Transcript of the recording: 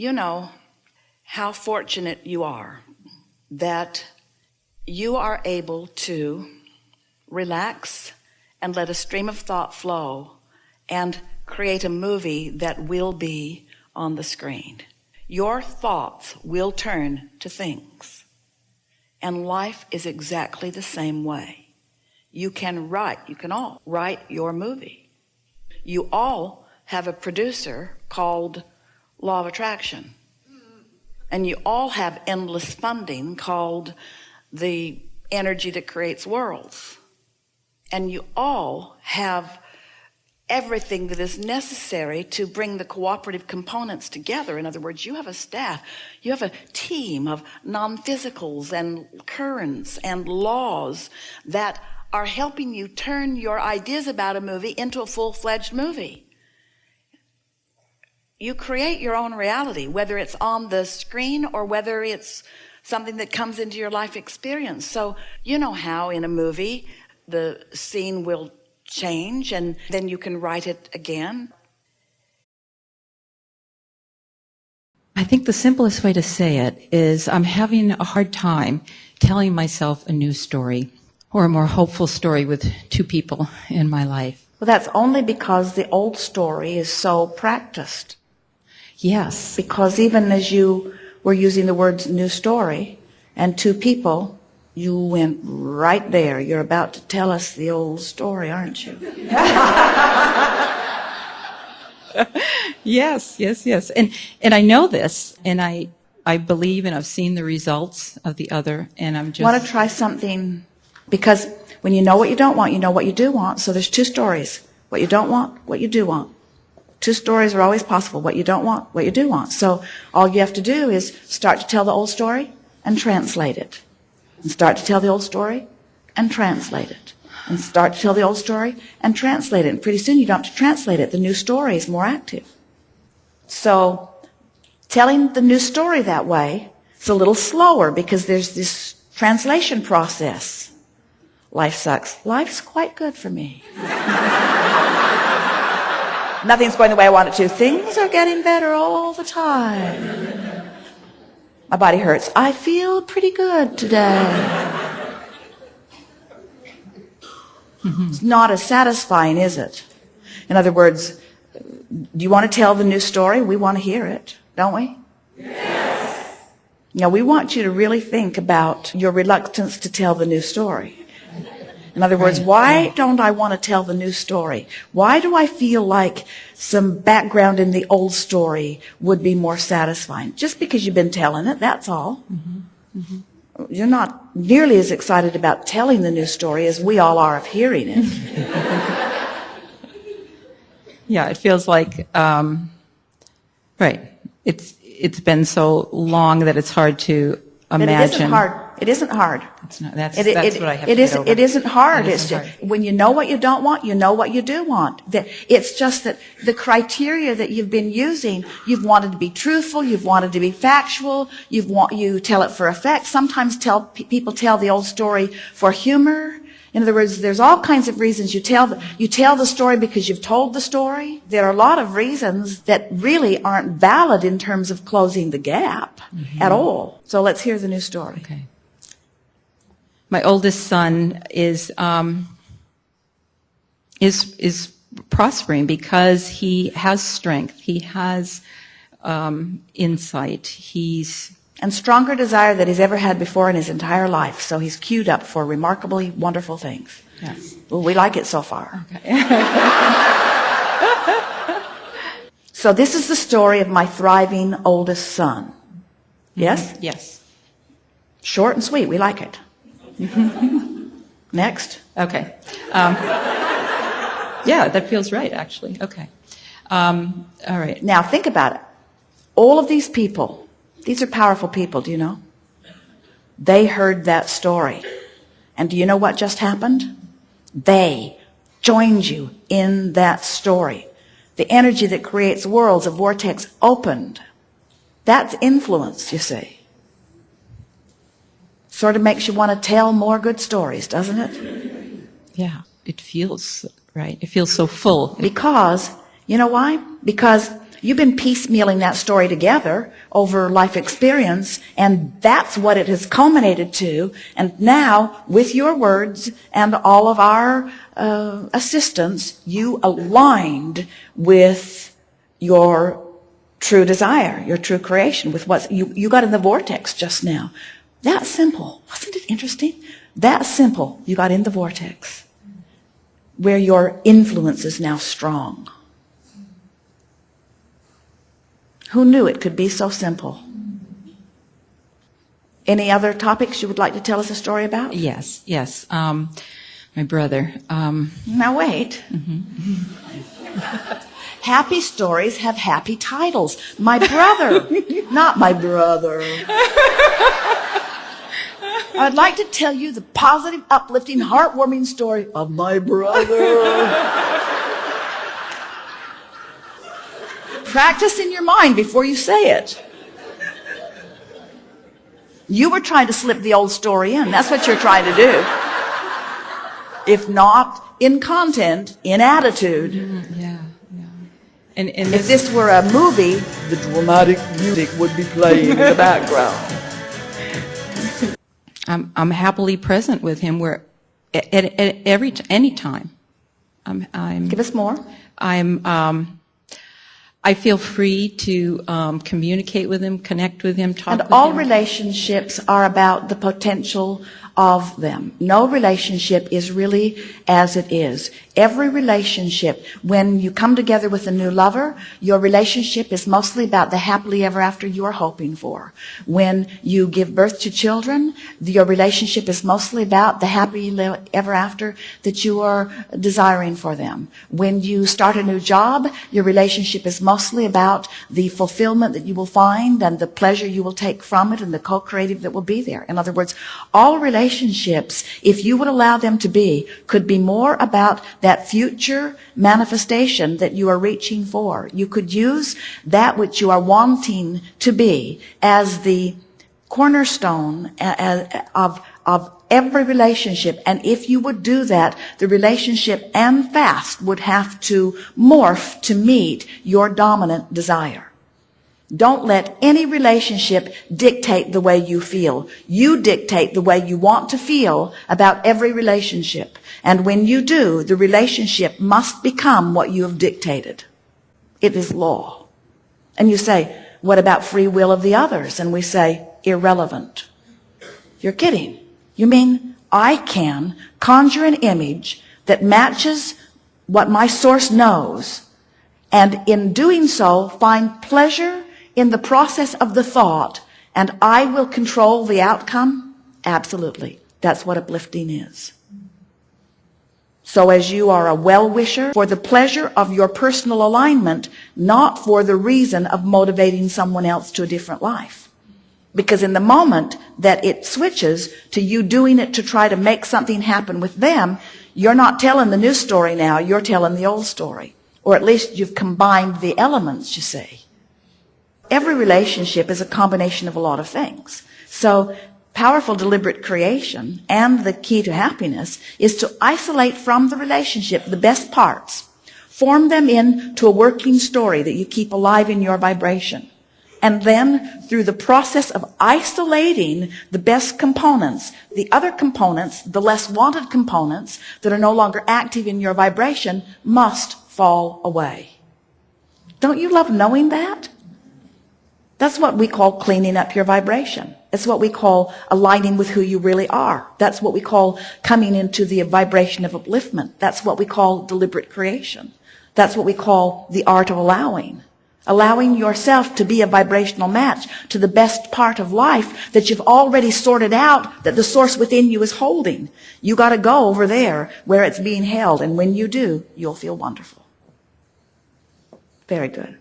You know how fortunate you are that you are able to relax and let a stream of thought flow and create a movie that will be on the screen. Your thoughts will turn to things, and life is exactly the same way. You can all write your movie. You all have a producer called Law of Attraction, and you all have endless funding called the energy that creates worlds, and you all have everything that is necessary to bring the cooperative components together. In other words, you have a staff, you have a team of non-physicals and currents and laws that are helping you turn your ideas about a movie into a full-fledged movie. You create your own reality, whether it's on the screen or whether it's something that comes into your life experience. So you know how in a movie the scene will change and then you can write it again. I think the simplest way to say it is I'm having a hard time telling myself a new story or a more hopeful story with two people in my life. Well, that's only because the old story is so practiced. Yes. Because even as you were using the words new story and two people, you went right there. You're about to tell us the old story, aren't you? Yes. And I know this, and I believe, and I've seen the results of the other, and I'm just... Want to try something? Because when you know what you don't want, you know what you do want. So there's two stories. What you don't want, what you do want. Two stories are always possible. What you don't want, what you do want. So all you have to do is start to tell the old story and translate it. And start to tell the old story and translate it. And start to tell the old story and translate it. And pretty soon you don't have to translate it. The new story is more active. So telling the new story that way is a little slower because there's this translation process. Life sucks. Life's quite good for me. Nothing's going the way I want it to. Things are getting better all the time. My body hurts. I feel pretty good today. It's not as satisfying, is it? In other words, do you want to tell the new story? We want to hear it, don't we? Yes. Now, we want you to really think about your reluctance to tell the new story. In other words, why don't I want to tell the new story? Why do I feel like some background in the old story would be more satisfying? Just because you've been telling it, that's all. You're not nearly as excited about telling the new story as we all are of hearing it. Yeah, it feels like, right, it's been so long that it's hard to imagine. It isn't hard. It's not. That's what I have to get over. It isn't hard. It's just when you know what you don't want, you know what you do want. It's just that the criteria that you've been using, you've wanted to be truthful, you've wanted to be factual, you tell it for effect. Sometimes people tell the old story for humor. In other words, there's all kinds of reasons you tell the story because you've told the story. There are a lot of reasons that really aren't valid in terms of closing the gap at all. So let's hear the new story. Okay. My oldest son is prospering because he has strength. He has insight. And stronger desire than he's ever had before in his entire life. So he's queued up for remarkably wonderful things. Yes. Well, we like it so far. Okay. So this is the story of my thriving oldest son. Yes? Yes. Short and sweet. We like it. Next. Okay. Yeah, that feels right, actually. Okay. All right. Now think about it. All of these people, these are powerful people, do you know? They heard that story. And do you know what just happened? They joined you in that story. The energy that creates worlds, a vortex opened. That's influence, you see. Sort of makes you want to tell more good stories, doesn't it? Yeah, it feels right. It feels so full. Because, you know why? Because You've been piecemealing that story together over life experience, and that's what it has culminated to. And now, with your words and all of our assistance, you aligned with your true desire, your true creation, with what you got in the vortex just now. That simple. Wasn't it interesting? That simple. You got in the vortex where your influence is now strong. Who knew it could be so simple? Any other topics you would like to tell us a story about? Yes. My brother. Now wait. Happy stories have happy titles. My brother, not my brother. I'd like to tell you the positive, uplifting, heartwarming story of my brother. Practice in your mind before you say it. You were trying to slip the old story in. That's what you're trying to do. If not in content, in attitude. Yeah. And if this were a movie, the dramatic music would be playing in the background. I'm happily present with him where at any time. Give us more. I feel free to communicate with him, connect with him, talk with him. And all relationships are about the potential of them. No relationship is really as it is. Every relationship, when you come together with a new lover, your relationship is mostly about the happily ever after you are hoping for. When you give birth to children, your relationship is mostly about the happy ever after that you are desiring for them. When you start a new job, your relationship is mostly about the fulfillment that you will find and the pleasure you will take from it and the co-creative that will be there. In other words, all relationships, if you would allow them to be, could be more about that future manifestation that you are reaching for. You could use that which you are wanting to be as the cornerstone of every relationship. And if you would do that, the relationship and fast would have to morph to meet your dominant desire. Don't let any relationship dictate the way you feel. You dictate the way you want to feel about every relationship. And when you do, the relationship must become what you have dictated. It is law. And you say, what about free will of the others? And we say, irrelevant. You're kidding. You mean I can conjure an image that matches what my source knows, and in doing so, find pleasure in the process of the thought, and I will control the outcome? Absolutely. That's what uplifting is. So as you are a well-wisher for the pleasure of your personal alignment, not for the reason of motivating someone else to a different life. Because in the moment that it switches to you doing it to try to make something happen with them, you're not telling the new story now, you're telling the old story. Or at least you've combined the elements, you see. Every relationship is a combination of a lot of things. So powerful deliberate creation and the key to happiness is to isolate from the relationship the best parts, form them into a working story that you keep alive in your vibration. And then through the process of isolating the best components, the other components, the less wanted components that are no longer active in your vibration must fall away. Don't you love knowing that? That's what we call cleaning up your vibration. It's what we call aligning with who you really are. That's what we call coming into the vibration of upliftment. That's what we call deliberate creation. That's what we call the art of allowing. Allowing yourself to be a vibrational match to the best part of life that you've already sorted out that the source within you is holding. You got to go over there where it's being held. And when you do, you'll feel wonderful. Very good.